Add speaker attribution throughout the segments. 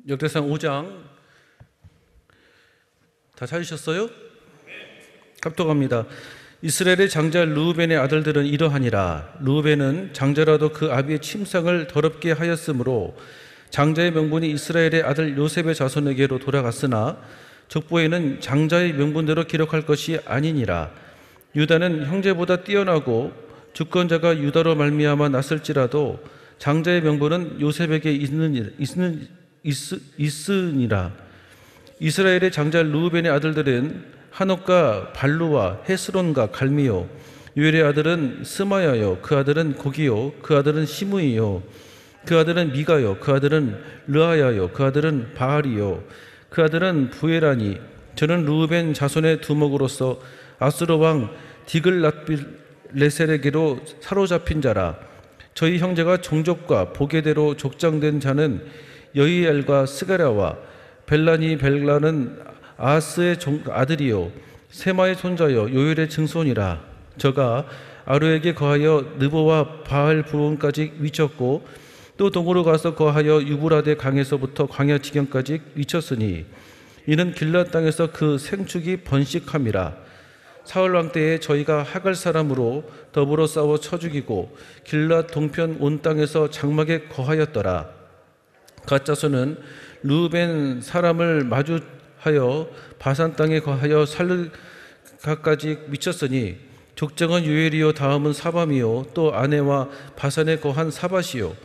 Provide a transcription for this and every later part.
Speaker 1: 역대상 5장 다 찾으셨어요? 합독합니다. 이스라엘의 장자 르우벤의 아들들은 이러하니라. 르우벤은 장자라도 그 아비의 침상을 더럽게 하였으므로 장자의 명분이 이스라엘의 아들 요셉의 자손에게로 돌아갔으나 족보에는 장자의 명분대로 기록할 것이 아니니라. 유다는 형제보다 뛰어나고 주권자가 유다로 말미암아 났을지라도 장자의 명분은 요셉에게 있으니라. 이스라엘의 장자 르우벤의 아들들은 한옥과 발루와 헤스론과 갈미요. 요엘의 아들은 스마야요. 그 아들은 고기요. 그 아들은 시므이요. 그 아들은 미가요. 그 아들은 르아야요. 그 아들은 바알이요. 그 아들은 부에라니. 저는 르우벤 자손의 두목으로서 아수르 왕 디글랏빌레셀에게로 사로잡힌 자라. 저희 형제가 종족과 보게대로 족장된 자는 여이엘과 스가랴와 벨라니. 벨라는 아하스의 아들이요 세마의 손자요 요엘의 증손이라. 저가 아루에게 거하여 느보와 바알 부온까지 위쳤고 또 동으로 가서 거하여 유브라데 강에서부터 광야 지경까지 위쳤으니 이는 길앗 땅에서 그 생축이 번식함이라. 사울 왕 때에 저희가 하갈 사람으로 더불어 싸워 쳐 죽이고 길앗 동편 온 땅에서 장막에 거하였더라. 갓 자손은 르우벤 사람을 마주하여 바산 땅에 거하여 살르가까지 미쳤으니 족장은 요엘이요 다음은 사밤이요 또 아내와 바산에 거한 사밧이요.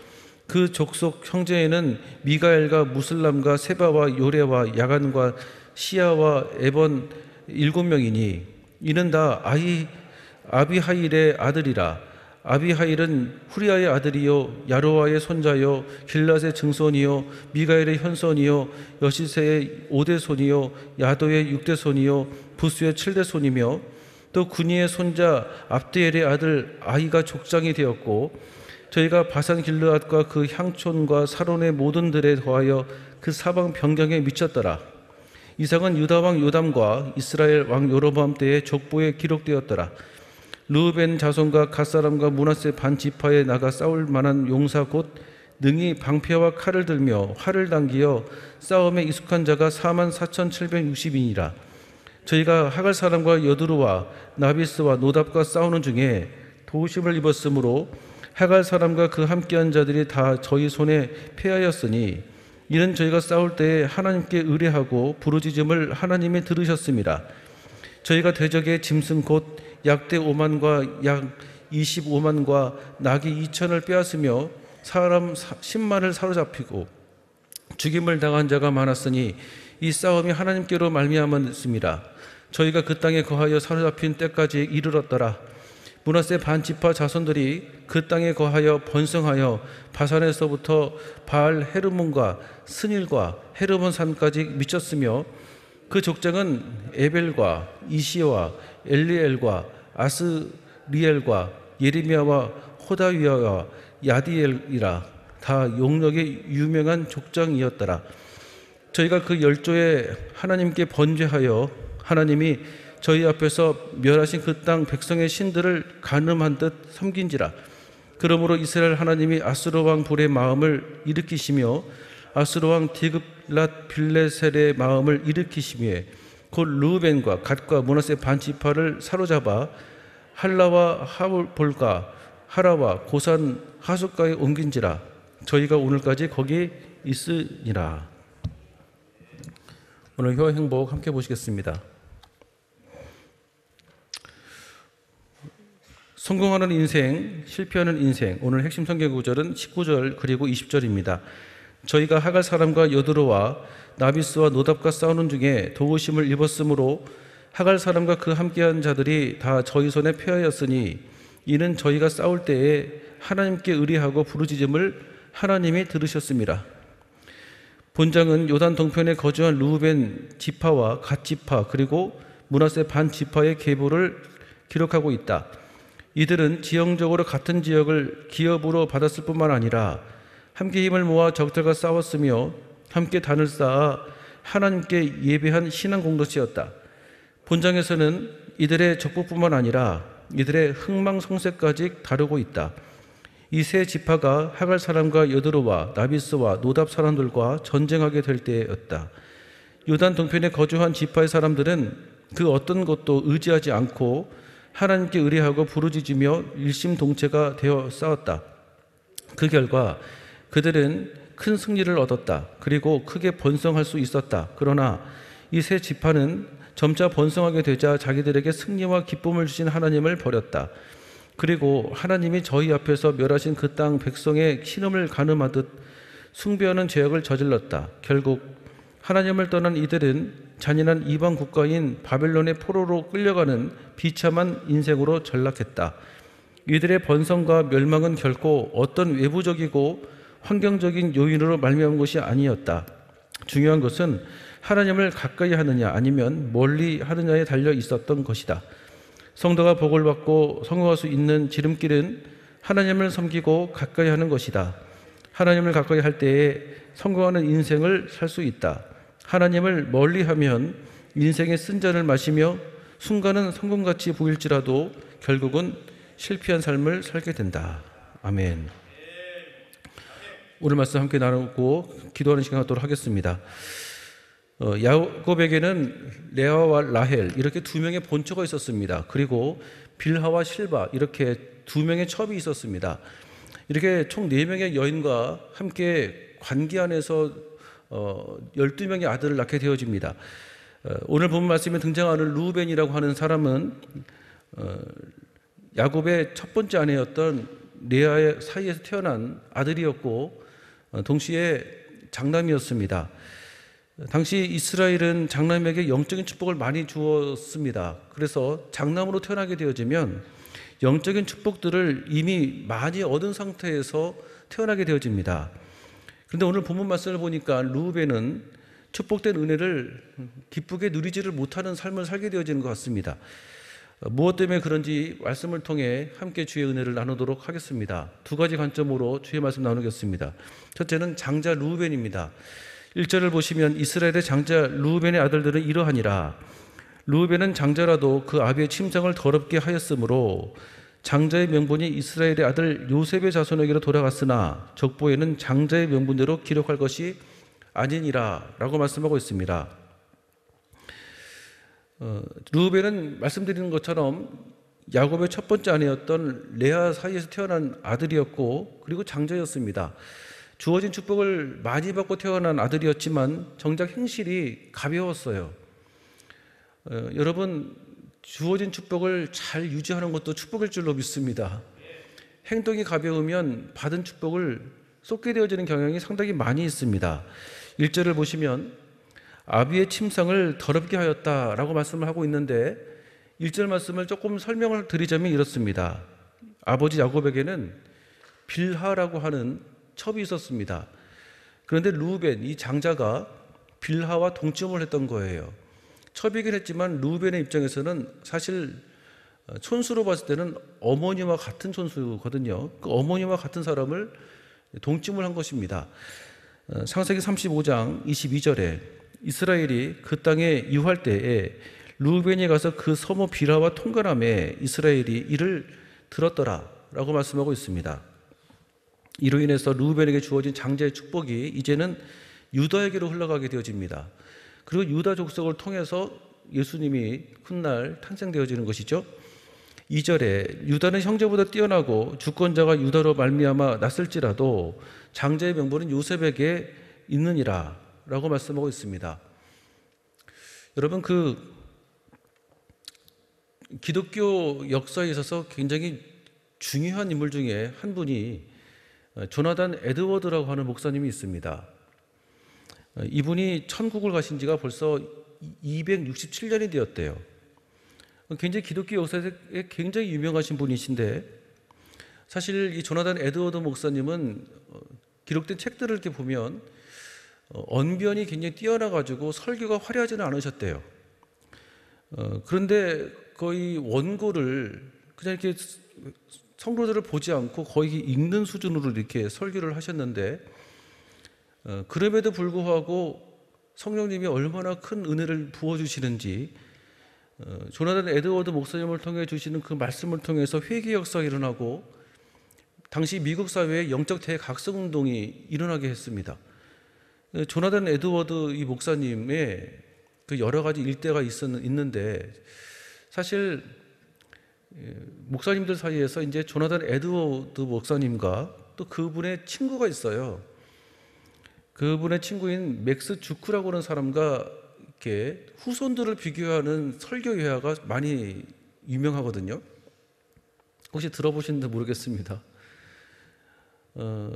Speaker 1: 그 족속 형제에는 미가엘과 무슬람과 세바와 요레와 야간과 시야와 에번 7명이니 이는 다 아비하일의 아들이라. 아비하일은 후리아의 아들이요 야로아의 손자요 길랏의 증손이요 미가엘의 현손이요 여시세의 5대 손이요 야도의 6대 손이요 부스의 7대 손이며 또 구니의 손자 압드엘의 아들 아이가 족장이 되었고 저희가 바산 길르앗과 그 향촌과 사론의 모든 들에 더하여 그 사방 변경에 미쳤더라. 이상은 유다 왕 요담과 이스라엘 왕 여로보암 때의 족보에 기록되었더라. 르우벤 자손과 갓사람과 므낫세 반 지파에 나가 싸울 만한 용사 곧 능히 방패와 칼을 들며 활을 당기어 싸움에 익숙한 자가 44,760인이라. 저희가 하갈 사람과 여두루와 나비스와 노답과 싸우는 중에 도우심을 입었으므로 하갈 사람과 그 함께한 자들이 다 저희 손에 패하였으니 이는 저희가 싸울 때에 하나님께 의뢰하고 부르짖음을 하나님이 들으셨습니다. 저희가 대적의 짐승 곧 약대 5만과 약 25만과 나귀 2천을 빼앗으며 사람 10만을 사로잡히고 죽임을 당한 자가 많았으니 이 싸움이 하나님께로 말미암았습니다. 저희가 그 땅에 거하여 사로잡힌 때까지 이르렀더라. 므낫세 반 지파 자손들이 그 땅에 거하여 번성하여 바산에서부터 바알 헤르몬과 스닐과 헤르몬 산까지 미쳤으며 그 족장은 에벨과 이시와 엘리엘과 아스리엘과 예레미야와 호다위야와 야디엘이라. 다 용력의 유명한 족장이었더라. 저희가 그 열조에 하나님께 번제하여 하나님이 저희 앞에서 멸하신 그 땅 백성의 신들을 간음한 듯 섬긴지라. 그러므로 이스라엘 하나님이 아수르 왕 불의 마음을 일으키시며 아수르 왕 디글랏빌레셀의 마음을 일으키시며 곧 르우벤과 갓과 므낫세 반 지파를 사로잡아 할라와 하볼과 하라와 고산 하숫가에 옮긴지라. 저희가 오늘까지 거기 있으니라. 오늘 효와 행복 함께 보시겠습니다. 성공하는 인생, 실패하는 인생. 오늘 핵심 성경 구절은 19절 그리고 20절입니다. 저희가 하갈 사람과 여두루와 나비스와 노답과 싸우는 중에 도우심을 입었으므로 하갈 사람과 그 함께한 자들이 다 저희 손에 패하였으니 이는 저희가 싸울 때에 하나님께 의뢰하고 부르짖음을 하나님이 들으셨습니다. 본장은 요단 동편에 거주한 르우벤 지파와 갓 지파 그리고 므낫세 반 지파의 계보를 기록하고 있다. 이들은 지형적으로 같은 지역을 기업으로 받았을 뿐만 아니라 함께 힘을 모아 적들과 싸웠으며 함께 단을 쌓아 하나님께 예배한 신앙 공동체였다. 본장에서는 이들의 적부뿐만 아니라 이들의 흥망성쇠까지 다루고 있다. 이 세 지파가 하갈 사람과 여드로와 나비스와 노답 사람들과 전쟁하게 될 때였다. 요단 동편에 거주한 지파의 사람들은 그 어떤 것도 의지하지 않고 하나님께 의뢰하고 부르짖으며 일심동체가 되어 싸웠다. 그 결과 그들은 큰 승리를 얻었다. 그리고 크게 번성할 수 있었다. 그러나 이 세 지파는 점차 번성하게 되자 자기들에게 승리와 기쁨을 주신 하나님을 버렸다. 그리고 하나님이 저희 앞에서 멸하신 그 땅 백성의 신음을 가늠하듯 숭배하는 죄악을 저질렀다. 결국 하나님을 떠난 이들은 잔인한 이방 국가인 바벨론의 포로로 끌려가는 비참한 인생으로 전락했다. 이들의 번성과 멸망은 결코 어떤 외부적이고 환경적인 요인으로 말미암은 것이 아니었다. 중요한 것은 하나님을 가까이 하느냐 아니면 멀리 하느냐에 달려 있었던 것이다. 성도가 복을 받고 성공할 수 있는 지름길은 하나님을 섬기고 가까이 하는 것이다. 하나님을 가까이 할 때에 성공하는 인생을 살 수 있다. 하나님을 멀리하면 인생의 쓴잔을 마시며 순간은 성공같이 보일지라도 결국은 실패한 삶을 살게 된다. 아멘. 오늘 말씀 함께 나누고 기도하는 시간 갖도록 하겠습니다. 야곱에게는 레아와 라헬 이렇게 두 명의 본처가 있었습니다. 그리고 빌하와 실바 이렇게 두 명의 첩이 있었습니다. 이렇게 총 4명의 여인과 함께 관계 안에서 12명의 아들을 낳게 되어집니다. 오늘 본 말씀에 등장하는 루벤이라고 하는 사람은 야곱의 첫 번째 아내였던 레아의 사이에서 태어난 아들이었고 동시에 장남이었습니다. 당시 이스라엘은 장남에게 영적인 축복을 많이 주었습니다. 그래서 장남으로 태어나게 되어지면 영적인 축복들을 이미 많이 얻은 상태에서 태어나게 되어집니다. 그런데 오늘 본문 말씀을 보니까 루벤은 축복된 은혜를 기쁘게 누리지를 못하는 삶을 살게 되어지는 것 같습니다. 무엇 때문에 그런지 말씀을 통해 함께 주의 은혜를 나누도록 하겠습니다. 두 가지 관점으로 주의 말씀 나누겠습니다. 첫째는 장자 루벤입니다. 1절을 보시면 이스라엘의 장자 루벤의 아들들은 이러하니라. 루벤은 장자라도 그 아비의 침상을 더럽게 하였으므로 장자의 명분이 이스라엘의 아들 요셉의 자손에게로 돌아갔으나 족보에는 장자의 명분대로 기록할 것이 아니니라 라고 말씀하고 있습니다. 루벤은 말씀드리는 것처럼 야곱의 첫 번째 아내였던 레아 사이에서 태어난 아들이었고 그리고 장자였습니다. 주어진 축복을 많이 받고 태어난 아들이었지만 정작 행실이 가벼웠어요. 여러분 주어진 축복을 잘 유지하는 것도 축복일 줄로 믿습니다. 행동이 가벼우면 받은 축복을 쏟게 되어지는 경향이 상당히 많이 있습니다. 1절을 보시면 아비의 침상을 더럽게 하였다라고 말씀을 하고 있는데 1절 말씀을 조금 설명을 드리자면 이렇습니다. 아버지 야곱에게는 빌하라고 하는 첩이 있었습니다. 그런데 루벤 이 장자가 빌하와 동침을 했던 거예요. 첩이긴 했지만 루벤의 입장에서는 사실 촌수로 봤을 때는 어머니와 같은 촌수거든요. 그 어머니와 같은 사람을 동침을 한 것입니다. 창세기 35장 22절에 이스라엘이 그 땅에 유할 때에 루벤이 가서 그 서모 빌하와 통관함에 이스라엘이 이를 들었더라 라고 말씀하고 있습니다. 이로 인해서 루벤에게 주어진 장자의 축복이 이제는 유다에게로 흘러가게 되어집니다. 그리고 유다 족속을 통해서 예수님이 훗날 탄생되어지는 것이죠. 2절에 유다는 형제보다 뛰어나고 주권자가 유다로 말미암아 났을지라도 장자의 명분은 요셉에게 있느니라 라고 말씀하고 있습니다. 여러분 기독교 역사에 있어서 굉장히 중요한 인물 중에 한 분이 조나단 에드워드라고 하는 목사님이 있습니다. 이분이 천국을 가신 지가 벌써 267년이 되었대요. 굉장히 기독교 역사에 굉장히 유명하신 분이신데 사실 이 조나단 에드워드 목사님은 기록된 책들을 이렇게 보면 언변이 굉장히 뛰어나가지고 설교가 화려하지는 않으셨대요. 그런데 거의 원고를 그냥 이렇게 성도들을 보지 않고 거의 읽는 수준으로 이렇게 설교를 하셨는데 그럼에도 불구하고 성령님이 얼마나 큰 은혜를 부어주시는지 조나단 에드워드 목사님을 통해 주시는 그 말씀을 통해서 회개 역사가 일어나고 당시 미국 사회에 영적 대각성 운동이 일어나게 했습니다. 조나단 에드워드 이 목사님의 그 여러 가지 일대가 있는데, 사실 목사님들 사이에서 이제 조나단 에드워드 목사님과 또 그분의 친구가 있어요. 그분의 친구인 맥스 주크라고 하는 사람과 이렇게 후손들을 비교하는 설교회화가 많이 유명하거든요. 혹시 들어보셨는지 모르겠습니다.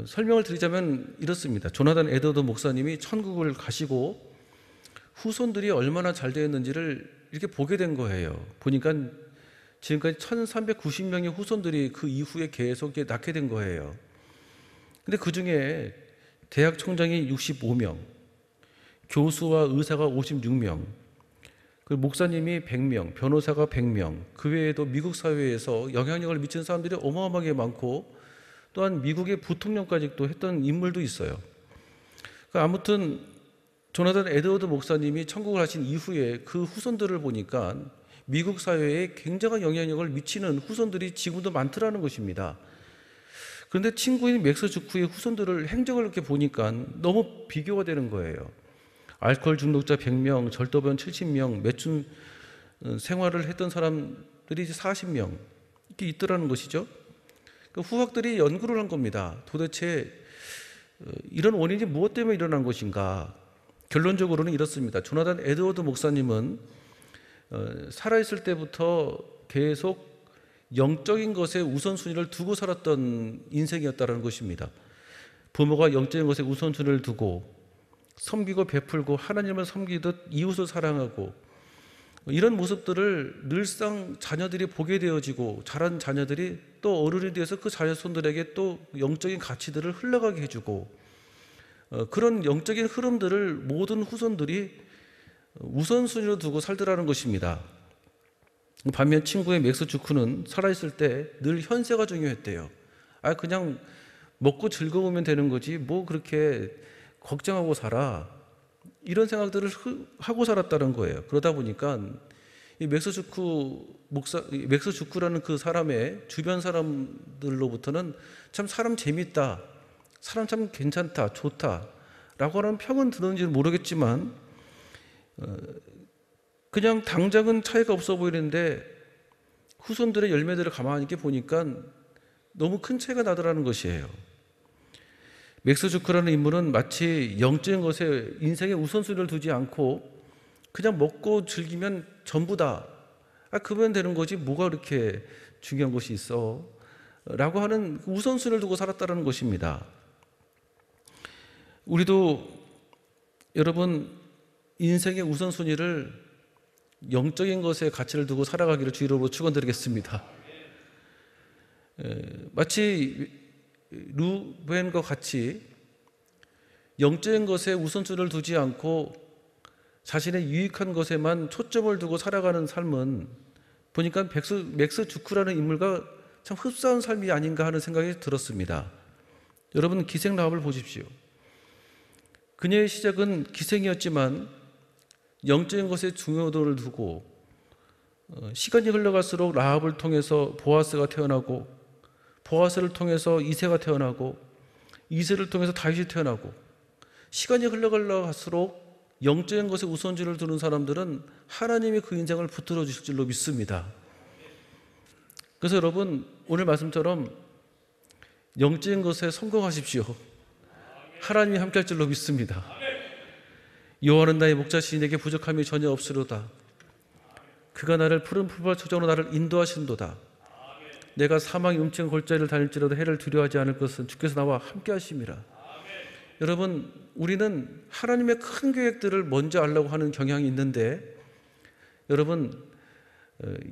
Speaker 1: 설명을 드리자면 이렇습니다. 조나단 에드워드 목사님이 천국을 가시고 후손들이 얼마나 잘 되었는지를 이렇게 보게 된 거예요. 보니까 지금까지 1390명의 후손들이 그 이후에 계속 낳게 된 거예요. 근데 그 중에 대학 총장이 65명, 교수와 의사가 56명, 그 목사님이 100명, 변호사가 100명, 그 외에도 미국 사회에서 영향력을 미치는 사람들이 어마어마하게 많고, 또한 미국의 부통령까지 또 했던 인물도 있어요. 아무튼 조나단 에드워드 목사님이 천국을 하신 이후에 그 후손들을 보니까 미국 사회에 굉장한 영향력을 미치는 후손들이 지금도 많더라는 것입니다. 그런데 친구인 맥스 주크의 후손들을 행적을 이렇게 보니까 너무 비교가 되는 거예요. 알코올 중독자 100명, 절도범 70명, 매춘 생활을 했던 사람들이 40명 이렇게 있더라는 것이죠. 후학들이 연구를 한 겁니다. 도대체 이런 원인이 무엇 때문에 일어난 것인가? 결론적으로는 이렇습니다. 조나단 에드워드 목사님은 살아있을 때부터 계속 영적인 것에 우선순위를 두고 살았던 인생이었다는 것입니다. 부모가 영적인 것에 우선순위를 두고 섬기고 베풀고 하나님을 섬기듯 이웃을 사랑하고, 이런 모습들을 늘상 자녀들이 보게 되어지고, 자란 자녀들이 또 어른이 되어서 그 자녀손들에게 또 영적인 가치들을 흘러가게 해주고, 그런 영적인 흐름들을 모든 후손들이 우선순위로 두고 살더라는 것입니다. 반면 친구의 맥스 주크는 살아있을 때 늘 현세가 중요했대요. 그냥 먹고 즐거우면 되는 거지 뭐 그렇게 걱정하고 살아, 이런 생각들을 하고 살았다는 거예요. 그러다 보니까 이 맥스 주크라는 그 사람의 주변 사람들로부터는 참 사람 재밌다, 사람 참 괜찮다, 좋다 라고 하는 평은 들었는지는 모르겠지만, 그냥 당장은 차이가 없어 보이는데 후손들의 열매들을 가만히 이렇게 보니까 너무 큰 차이가 나더라는 것이에요. 맥스 주크라는 인물은 마치 영적인 것에 인생의 우선순위를 두지 않고 그냥 먹고 즐기면 전부다, 그러면 되는 거지 뭐가 그렇게 중요한 것이 있어 라고 하는 우선순위를 두고 살았다는 것입니다. 우리도 여러분 인생의 우선순위를 영적인 것에 가치를 두고 살아가기를 주의로 축원드리겠습니다. 마치 루벤과 같이 영적인 것에 우선순위를 두지 않고 자신의 유익한 것에만 초점을 두고 살아가는 삶은 보니까 맥스 주크라는 인물과 참 흡사한 삶이 아닌가 하는 생각이 들었습니다. 여러분 기생 라합을 보십시오. 그녀의 시작은 기생이었지만 영적인 것에 중요도를 두고 시간이 흘러갈수록 라합을 통해서 보아스가 태어나고, 보아스를 통해서 이새가 태어나고, 이새를 통해서 다윗이 태어나고, 시간이 흘러갈수록 영적인 것에 우선순위를 두는 사람들은 하나님이 그 인생을 붙들어 주실 줄로 믿습니다. 그래서 여러분 오늘 말씀처럼 영적인 것에 성공하십시오. 하나님이 함께할 줄로 믿습니다. 여호와는 나의 목자시니 내게 부족함이 전혀 없으로다. 그가 나를 푸른 풀밭 초정으로 나를 인도하신도다. 내가 사망의 음침한 골짜기를 다닐지라도 해를 두려워하지 않을 것은 주께서 나와 함께 하심이라. 여러분 우리는 하나님의 큰 계획들을 먼저 알려고 하는 경향이 있는데, 여러분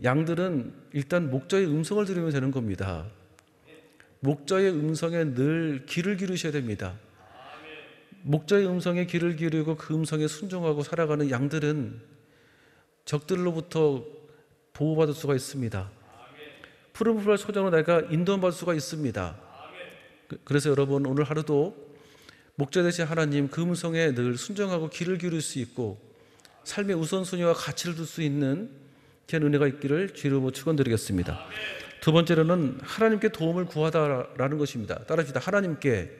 Speaker 1: 양들은 일단 목자의 음성을 들으면 되는 겁니다. 목자의 음성에 늘 귀를 기르셔야 됩니다. 목자의 음성에 귀를 기르고 그 음성에 순종하고 살아가는 양들은 적들로부터 보호받을 수가 있습니다. 푸른 풀밭 초정으로 내가 인도받을 수가 있습니다. 그래서 여러분 오늘 하루도 목자 되신 하나님 그 음성에 늘 순종하고 귀를 기울일 수 있고 삶의 우선순위와 가치를 둘 수 있는 귀한 은혜가 있기를 주로 축원드리겠습니다. 두 번째로는 하나님께 도움을 구하다라는 것입니다. 따라합시다. 하나님께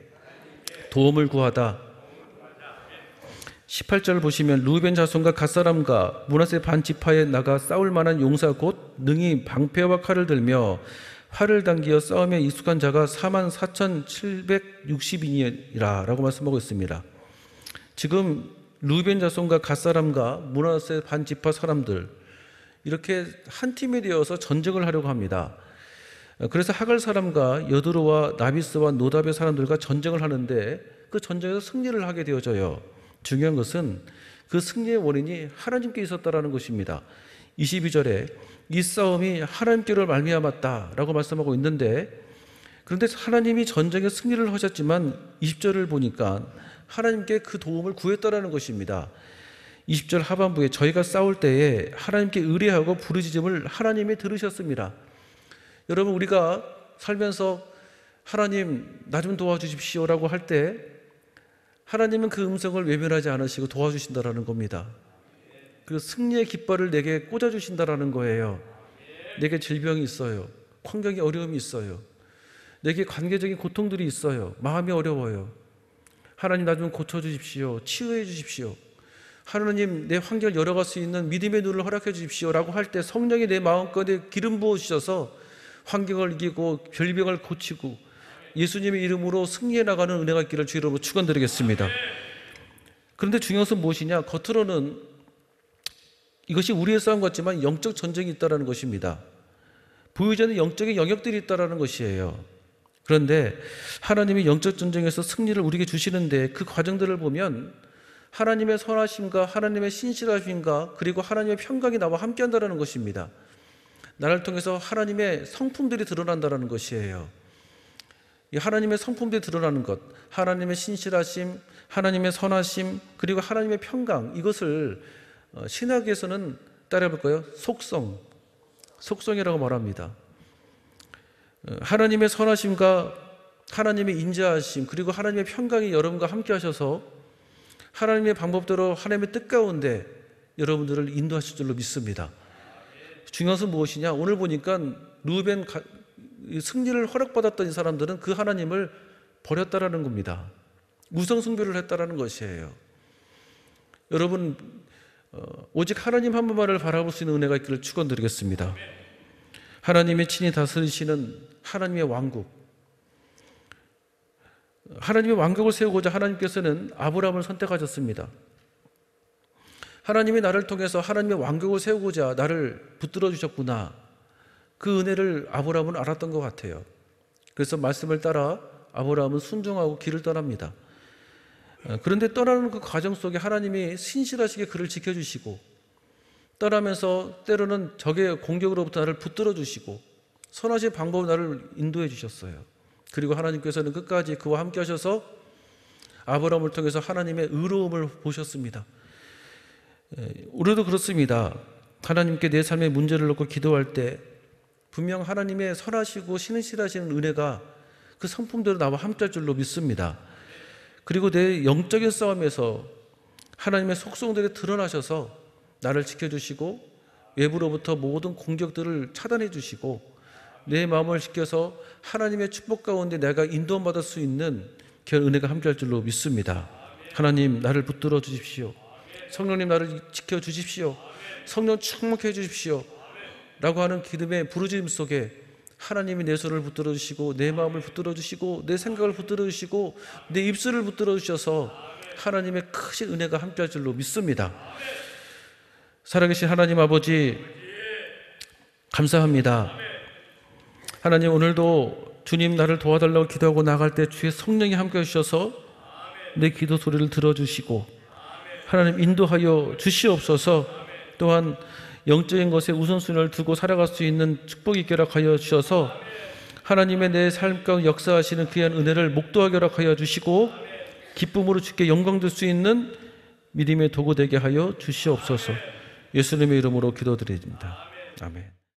Speaker 1: 도움을 구하다. 18절 보시면 루벤 자손과 갓 사람과 므낫세 반 지파에 나가 싸울 만한 용사 곧 능히 방패와 칼을 들며 활을 당기어 싸움에 익숙한 자가 44,760인이라 라고 말씀하고 있습니다. 지금 루벤 자손과 갓 사람과 므낫세 반 지파 사람들 이렇게 한 팀이 되어서 전쟁을 하려고 합니다. 그래서 하갈 사람과 여드로와 나비스와 노답의 사람들과 전쟁을 하는데 그 전쟁에서 승리를 하게 되어져요. 중요한 것은 그 승리의 원인이 하나님께 있었다라는 것입니다. 22절에 이 싸움이 하나님께로 말미암았다라고 말씀하고 있는데, 그런데 하나님이 전쟁에 승리를 하셨지만 20절을 보니까 하나님께 그 도움을 구했다라는 것입니다. 20절 하반부에 저희가 싸울 때에 하나님께 의뢰하고 부르짖음을 하나님이 들으셨습니다. 여러분, 우리가 살면서 하나님 나 좀 도와주십시오라고 할 때 하나님은 그 음성을 외면하지 않으시고 도와주신다라는 겁니다. 그 승리의 깃발을 내게 꽂아주신다라는 거예요. 내게 질병이 있어요. 환경에 어려움이 있어요. 내게 관계적인 고통들이 있어요. 마음이 어려워요. 하나님 나 좀 고쳐주십시오. 치유해 주십시오. 하나님 내 환경을 열어갈 수 있는 믿음의 눈을 허락해 주십시오라고 할 때 성령이 내 마음가운데 기름 부어주셔서 환경을 이기고 별병을 고치고 예수님의 이름으로 승리해 나가는 은혜가 있기를 주 이름으로 축원드리겠습니다. 그런데 중요한 것은 무엇이냐? 겉으로는 이것이 우리의 싸움 같지만 영적 전쟁이 있다는 것입니다. 보이지 않는 영적인 영역들이 있다는 것이에요. 그런데 하나님이 영적 전쟁에서 승리를 우리에게 주시는데 그 과정들을 보면 하나님의 선하심과 하나님의 신실하심과 그리고 하나님의 평강이 나와 함께한다는 것입니다. 나를 통해서 하나님의 성품들이 드러난다는 것이에요. 이 하나님의 성품들이 드러나는 것, 하나님의 신실하심, 하나님의 선하심, 그리고 하나님의 평강, 이것을 신학에서는 따라해볼까요? 속성이라고 말합니다. 하나님의 선하심과 하나님의 인자하심, 그리고 하나님의 평강이 여러분과 함께 하셔서 하나님의 방법대로 하나님의 뜻 가운데 여러분들을 인도하실 줄로 믿습니다. 중요한 것은 무엇이냐? 오늘 보니까 루벤 승리를 허락받았던 이 사람들은 그 하나님을 버렸다라는 겁니다. 우상숭배를 했다라는 것이에요. 여러분, 오직 하나님 한 분만을 바라볼 수 있는 은혜가 있기를 축원드리겠습니다. 하나님이 친히 다스리시는 하나님의 왕국, 하나님의 왕국을 세우고자 하나님께서는 아브라함을 선택하셨습니다. 하나님이 나를 통해서 하나님의 왕국을 세우고자 나를 붙들어 주셨구나. 그 은혜를 아브라함은 알았던 것 같아요. 그래서 말씀을 따라 아브라함은 순종하고 길을 떠납니다. 그런데 떠나는 그 과정 속에 하나님이 신실하시게 그를 지켜주시고 떠나면서 때로는 적의 공격으로부터 나를 붙들어 주시고 선하신 방법으로 나를 인도해 주셨어요. 그리고 하나님께서는 끝까지 그와 함께 하셔서 아브라함을 통해서 하나님의 의로움을 보셨습니다. 우리도 그렇습니다. 하나님께 내 삶의 문제를 놓고 기도할 때 분명 하나님의 선하시고 신실하시는 은혜가 그 성품대로 나와 함께할 줄로 믿습니다. 그리고 내 영적인 싸움에서 하나님의 속성들이 드러나셔서 나를 지켜주시고 외부로부터 모든 공격들을 차단해 주시고 내 마음을 지켜서 하나님의 축복 가운데 내가 인도받을 수 있는 그런 은혜가 함께할 줄로 믿습니다. 하나님 나를 붙들어 주십시오. 성령님 나를 지켜주십시오. 성령 충만케 해주십시오 라고 하는 기도의 부르짖음 속에 하나님이 내 손을 붙들어 주시고 내 마음을 붙들어 주시고 내 생각을 붙들어 주시고 내 입술을 붙들어 주셔서 하나님의 크신 은혜가 함께할 줄로 믿습니다. 살아계신 하나님 아버지 감사합니다. 하나님 오늘도 주님 나를 도와달라고 기도하고 나갈 때 주의 성령이 함께해 주셔서 내 기도 소리를 들어주시고 하나님 인도하여 주시옵소서. 또한 영적인 것에 우선순위를 두고 살아갈 수 있는 축복이 있게 허락하여 주셔서 하나님의 내 삶 가운데 역사하시는 귀한 은혜를 목도하게 허락하여 주시고 기쁨으로 주께 영광 들 수 있는 믿음의 도구 되게 하여 주시옵소서. 예수님의 이름으로 기도드립니다. 아멘.